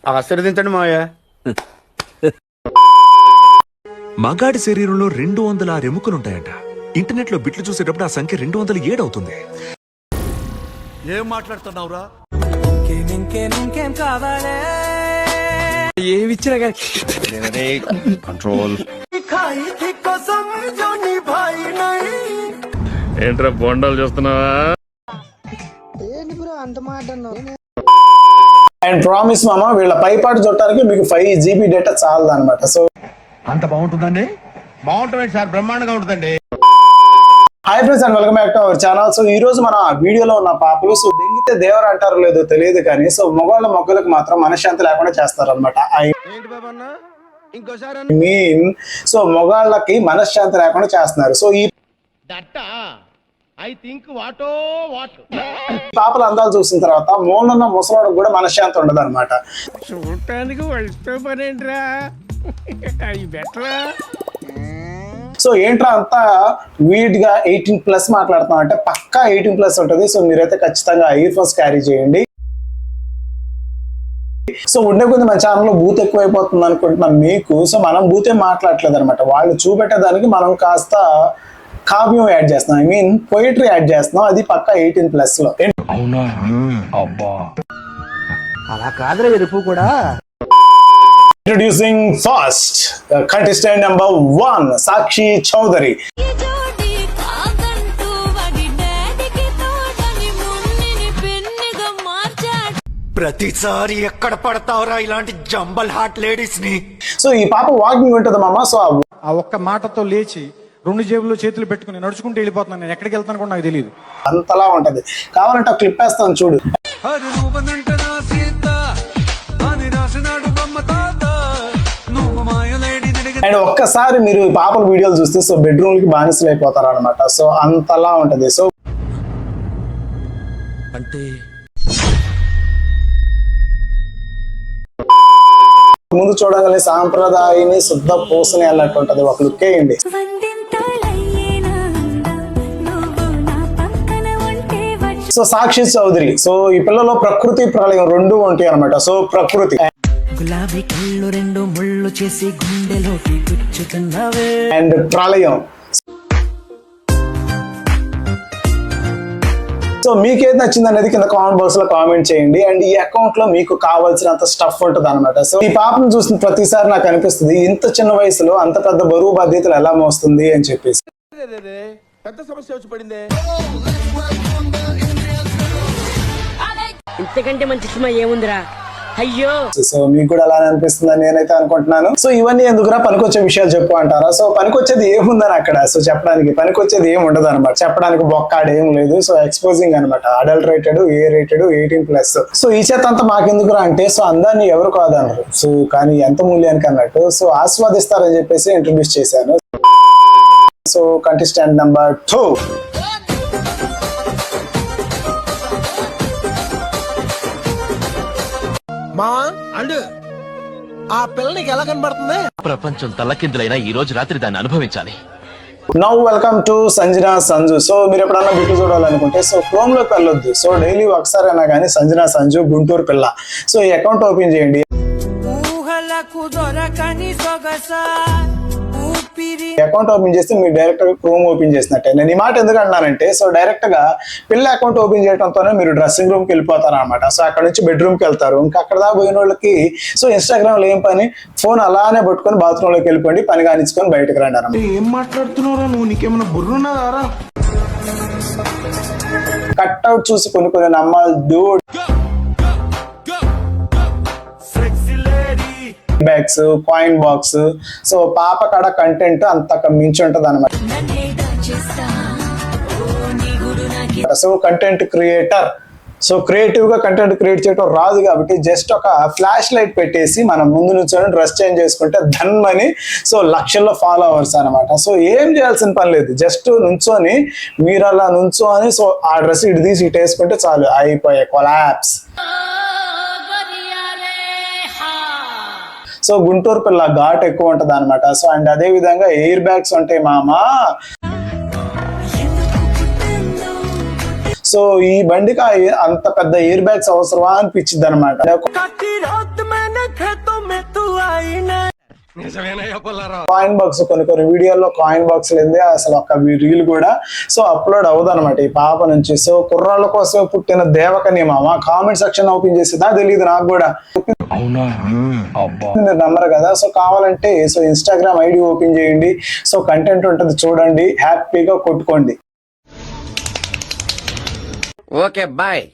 ఆశీర్వదించండి మావయ్య. మగాడి శరీరంలో 206 ఎముకలుంటాయంట. ఇంటర్నెట్ లో బిట్లు చూసేటప్పుడు ఆ సంఖ్య 207 అవుతుంది. ఏం మాట్లాడుతున్నావురా? ఏమిచ్చినా కానీ కంట్రోల్. ఏంట్రా బొండాలు చూస్తున్నావా? అండ్ ప్రామిస్ మామ, వీళ్ళ పైపాటు చుట్టానికి మీకు 5 GB డేటా చాలదు అనమాట. సో అంత బాగుంటుందండి? బాగుంటుంది సార్, బ్రహ్మాండంగా ఉంటుందండి. Hi friends and welcome back to our channel. So ఈ రోజు మన వీడియోలో ఉన్న పాపలు సో దెంగితే దేవర అంటారో లేదో తెలియదు కానీ సో మొగోళ్ళ మొగ్గలకు మాత్రం మనశ్శాంతి లేకుండా చేస్తారు అనమాట. మీన్ సో మొగాళ్ళకి మనశ్శాంతి లేకుండా చేస్తున్నారు. సో ఈ పాపల అందాలు చూసిన తర్వాత మూలన్న ముసలాడికి కూడా మనశ్శాంతి ఉండదు అనమాట. సో ఏంట్రా అంతా వీడ్ గా 18+ మాట్లాడుతున్నాం అంటే పక్కా 18+ ఉంటుంది. సో మీరైతే ఖచ్చితంగా ఇయర్ ఫోన్స్ క్యారీ చేయండి. సో ఉండే కొద్ది మన ఛానల్లో బూత్ ఎక్కువైపోతుంది అనుకుంటున్నాను మీకు. సో మనం బూతే మాట్లాడట్లేదు అనమాట. వాళ్ళు చూపెట్టేదానికి మనం కాస్త కావ్యం యాడ్ చేస్తున్నాం, ఐ మీన్ పోయిటరీ యాడ్ చేస్తున్నాం. అది పక్కా 18+ లో. అవునా? అబ్బా, అలా కాదురా ఎరుపు కూడా. ఇంట్రొడ్యూసింగ్ ఫస్ట్ కంటెస్టెంట్ నెంబర్ 1 సాక్షి చౌదరి. ప్రతిసారి ఎక్కడ పడతావురా ఇలాంటి జంబల్ హార్ట్ లేడీస్ ని. సో ఈ పాప వాకింగ్ ఉంటుంది మామ. సో ఆ ఒక్క మాటతో లేచి 2 జేబుల్లో చేతులు పెట్టుకుని నడుచుకుంటూ వెళ్ళిపోతున్నాను. నేను ఎక్కడికి వెళ్తాను కూడా నాకు తెలియదు. అంతలా ఉంటది. కావాలంటే ఒక క్లిప్ వేస్తాను చూడు. అండ్ ఒక్కసారి మీరు ఈ పాపల వీడియోలు చూస్తే సో బెడ్రూమ్ కి బానిసలు అయిపోతారు అనమాట. సో అంతలా ఉంటది. సో అంటే ముందు చూడగానే సాంప్రదాయని శుద్ధ పూసని అన్నట్టు ఉంటది. ఒక లుక్ వేయండి. సో సాక్షి చౌదరి. సో ఈ పిల్లలో ప్రకృతి ప్రళయం 2 ఉంటాయి అనమాట. సో ప్రకృతి గులాబీ కళ్ళు 2 ముళ్ళు చేసి గుండెలోకి గుచ్చుతున్నవే అండ్ ప్రళయం. సో మీకేది నచ్చింది అనేది కింద కామెంట్ బాక్స్ లో కామెంట్ చేయండి. అండ్ ఈ అకౌంట్ లో మీకు కావాల్సినంత స్టఫ్ ఉంటుంది అనమాట. సో ఈ పాపను చూసిన ప్రతిసారి నాకు అనిపిస్తుంది ఇంత చిన్న వయసులో అంత పెద్ద బరువు బాధ్యతలు ఎలా మోస్తుంది అని చెప్పేసి. పెద్ద సమస్య వచ్చి పడిందే. ఇంతకంటే మంచి సినిమా ఏముందిరా అయ్యో. సో మీకు కూడా అలానే అనిపిస్తుందని నేనైతే అనుకుంటున్నాను. సో ఇవన్నీ ఎందుకురా పనికొచ్చే విషయాలు చెప్పు అంటారా? సో పనికొచ్చేది ఏముందని అక్కడ సో చెప్పడానికి పనికొచ్చేది ఏమి ఉండదు అనమాట. చెప్పడానికి బొక్కాడు ఏం లేదు. సో ఎక్స్పోజింగ్ అనమాట. Adulterated, A rated, 18+. సో ఈ చేత అంతా మాకెందుకురా అంటే సో అందాన్ని ఎవరు కాదన్నారు. సో కానీ ఎంత మూల్యానికి అన్నట్టు సో ఆస్వాదిస్తారని చెప్పేసి ఇంట్రడ్యూస్ చేశాను. సో కంటెస్టెంట్ నెంబర్ 2 మావా అండు ఆ పిల్లనికి ఎలా కనబడుతుంది? ప్రపంచం తల్లకిందులైనా ఈ రోజు రాత్రి దాన్ని అనుభవించాలి. Now welcome to Sanjana Sanju. So మీరు ఎప్పుడన్నా బిట్టు చూడాలనుకుంటే సో క్రోమ్ లోకి వెళ్ళొద్దు. సో డైలీ ఒకసారి అయినా కానీ సంజనా సంజు గుంటూరు పిల్ల సో ఈ అకౌంట్ ఓపెన్ చేయండి. అకౌంట్ ఓపెన్ చేస్తే మీరు డైరెక్ట్ గా క్రోమ్ ఓపెన్ చేసినట్టే. నేను ఈ మాట ఎందుకు అంటున్నానంటే సో డైరెక్ట్ గా పిల్ల అకౌంట్ ఓపెన్ చేయడంతోనే మీరు డ్రెస్సింగ్ రూమ్ కి వెళ్ళిపోతారు అనమాట. సో అక్కడ నుంచి బెడ్రూమ్ కి వెళ్తారు. ఇంకా అక్కడ దాకా పోయిన వాళ్ళకి సో ఇన్స్టాగ్రామ్ లో ఏం పని, ఫోన్ అలానే పట్టుకొని బాత్రూమ్ లోకి వెళ్ళిపోండి, పని కానిచ్చుకొని బయటకు రండి అన్నమాట. ఏం మాట్లాడుతున్నారా నువ్వు? నీకేమన్నా బుర్రున్నదారా? కట్అవుట్ చూసి కొన్ని నమ్మాలి Dude. Bags, coin box. So పాప కాడ కంటెంట్ అంతకు మించి ఉంటది అనమాట. So content creator. So creative గా కంటెంట్ క్రియేట్ చేయడం రాదు కాబట్టి జస్ట్ ఒక ఫ్లాష్ లైట్ పెట్టేసి మనం ముందు నుంచొని డ్రెస్ చేంజ్ చేసుకుంటే ధన్మని సో లక్షల్లో ఫాలోవర్స్ అనమాట. సో ఏం చేయాల్సిన పని లేదు. జస్ట్ నుంచొని మీరు అలా నుంచొని సో ఆ డ్రెస్ ఇటు తీసి ఇటు వేసుకుంటే చాలు, అయిపోయే కొలాప్స్. సో గుంటూరు పిల్ల ఘాట్ ఎక్కువ ఉంటది అనమాట. సో అండ్ అదే విధంగా ఎయిర్ బ్యాగ్స్ ఉంటాయి మామా. సో ఈ బండికి అంత పెద్ద ఎయిర్ బ్యాగ్స్ అవసరమా అనిపించింది అనమాట. కాయిన్ బాక్స్ కొన్ని వీడియోల్లో కాయిన్ బాక్స్ లేదే అసలు ఒక రీల్ కూడా సో అప్లోడ్ అవ్వదు అనమాట ఈ పాప నుంచి. సో కుర్రాళ్ళ కోసమే పుట్టిన దేవకని మామ కామెంట్ సెక్షన్ ఓపెన్ చేసేదా తెలియదు నాకు కూడా. మీరు నమ్మరు కదా. సో కావాలంటే సో ఇన్స్టాగ్రామ్ ఐడి ఓపెన్ చేయండి. సో కంటెంట్ ఉంటుంది చూడండి, హ్యాపీగా కొట్టుకోండి. Okay bye.